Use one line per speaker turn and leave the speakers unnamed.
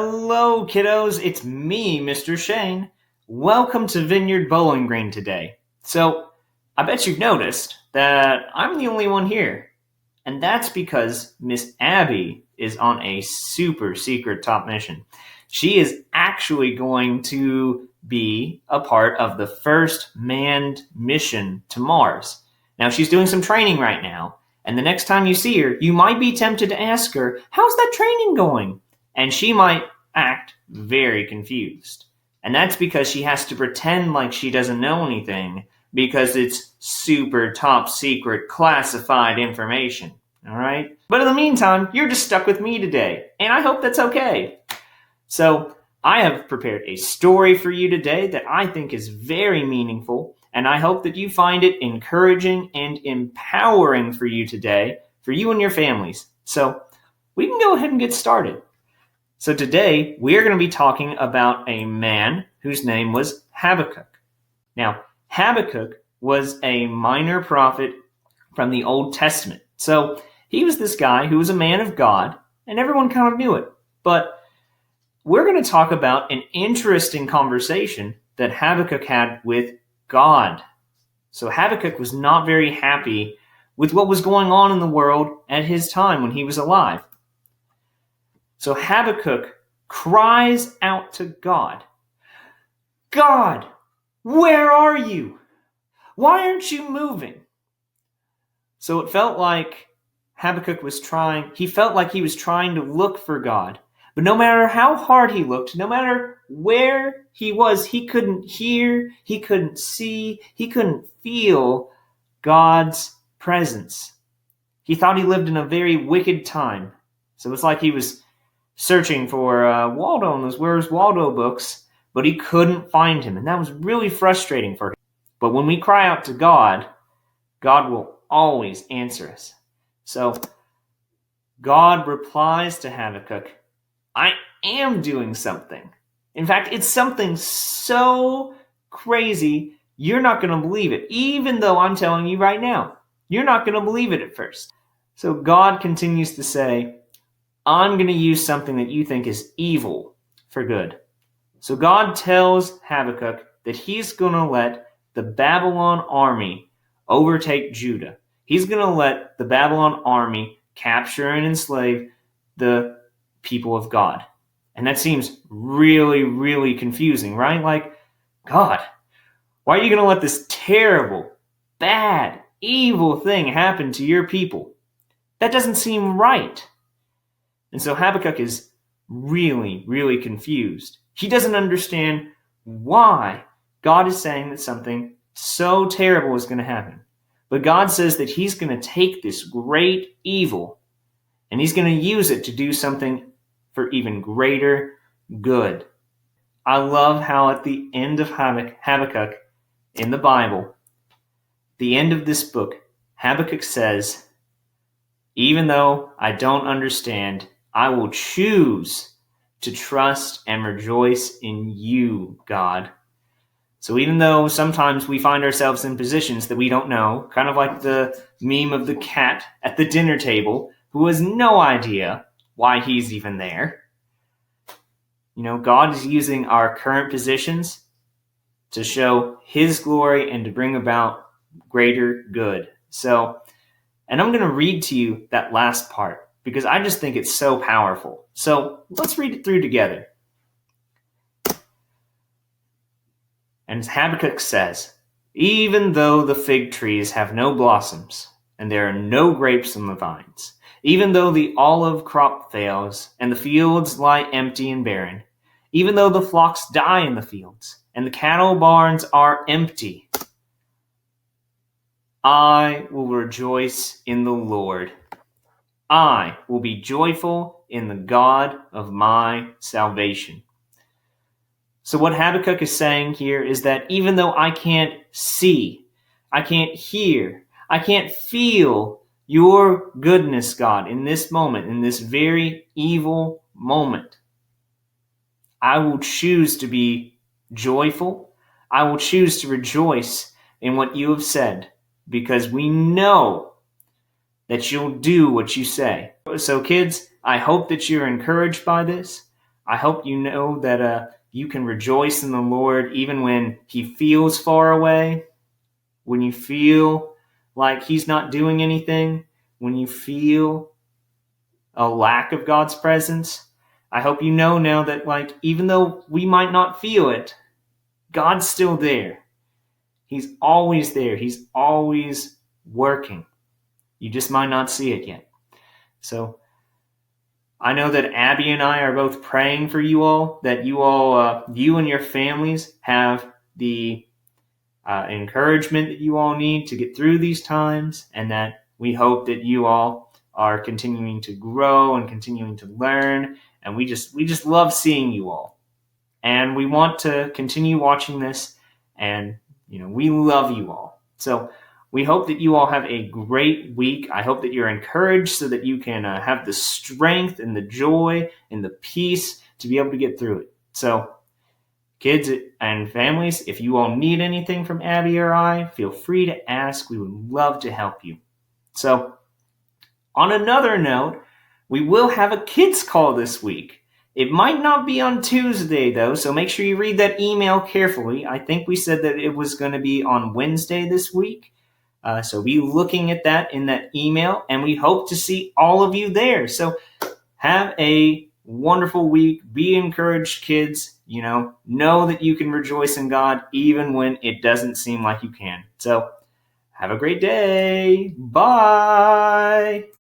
Hello, kiddos. It's me, Mr. Shane. Welcome to Vineyard Bowling Green today. So, I bet you've noticed that I'm the only one here. And that's because Miss Abby is on a super secret top mission. She is actually going to be a part of the first manned mission to Mars. Now, she's doing some training right now. And the next time you see her, you might be tempted to ask her, how's that training going? And she might act very confused. And that's because she has to pretend like she doesn't know anything because it's super top secret classified information. All right? But in the meantime, you're just stuck with me today. And I hope that's okay. So I have prepared a story for you today that I think is very meaningful. And I hope that you find it encouraging and empowering for you today, for you and your families. So we can go ahead and get started. So today, we are going to be talking about a man whose name was Habakkuk. Now, Habakkuk was a minor prophet from the Old Testament. So he was this guy who was a man of God, and everyone kind of knew it. But we're going to talk about an interesting conversation that Habakkuk had with God. So Habakkuk was not very happy with what was going on in the world at his time when he was alive. So Habakkuk cries out to God, God, where are you? Why aren't you moving? So it felt like Habakkuk was trying to look for God. But no matter how hard he looked, no matter where he was, he couldn't hear, he couldn't see, he couldn't feel God's presence. He thought he lived in a very wicked time. So it's like he was searching for Waldo in those Where's Waldo books, but he couldn't find him. And that was really frustrating for him. But when we cry out to God, God will always answer us. So God replies to Habakkuk, I am doing something. In fact, it's something so crazy, you're not going to believe it. Even though I'm telling you right now, you're not going to believe it at first. So God continues to say, I'm going to use something that you think is evil for good. So God tells Habakkuk that he's going to let the Babylon army overtake Judah. He's going to let the Babylon army capture and enslave the people of God. And that seems really, really confusing, right? Like, God, why are you going to let this terrible, bad, evil thing happen to your people? That doesn't seem right. And so Habakkuk is really, really confused. He doesn't understand why God is saying that something so terrible is going to happen. But God says that he's going to take this great evil and he's going to use it to do something for even greater good. I love how at the end of Habakkuk in the Bible, the end of this book, Habakkuk says, even though I don't understand, I will choose to trust and rejoice in you, God. So even though sometimes we find ourselves in positions that we don't know, kind of like the meme of the cat at the dinner table who has no idea why he's even there. You know, God is using our current positions to show his glory and to bring about greater good. And I'm going to read to you that last part because I just think it's so powerful. So let's read it through together. And Habakkuk says, even though the fig trees have no blossoms and there are no grapes on the vines, even though the olive crop fails and the fields lie empty and barren, even though the flocks die in the fields and the cattle barns are empty, I will rejoice in the Lord. I will be joyful in the God of my salvation. So what Habakkuk is saying here is that even though I can't see, I can't hear, I can't feel your goodness, God, in this moment, in this very evil moment, I will choose to be joyful. I will choose to rejoice in what you have said because we know that you'll do what you say. So kids, I hope that you're encouraged by this. I hope you know that you can rejoice in the Lord even when He feels far away, when you feel like He's not doing anything, when you feel a lack of God's presence. I hope you know now that, like, even though we might not feel it, God's still there. He's always there. He's always working. You just might not see it yet. So I know that Abby and I are both praying for you all, that you and your families have the encouragement that you all need to get through these times, and that we hope that you all are continuing to grow and continuing to learn. And we just love seeing you all, and we want to continue watching this. And we love you all. So we hope that you all have a great week. I hope that you're encouraged so that you can have the strength and the joy and the peace to be able to get through it. So kids and families, if you all need anything from Abby or I, feel free to ask. We would love to help you. So on another note, we will have a kids call this week. It might not be on Tuesday, though, so make sure you read that email carefully. I think we said that it was going to be on Wednesday this week. So be looking at that in that email, and we hope to see all of you there. So have a wonderful week. Be encouraged, kids. Know that you can rejoice in God even when it doesn't seem like you can. So have a great day. Bye.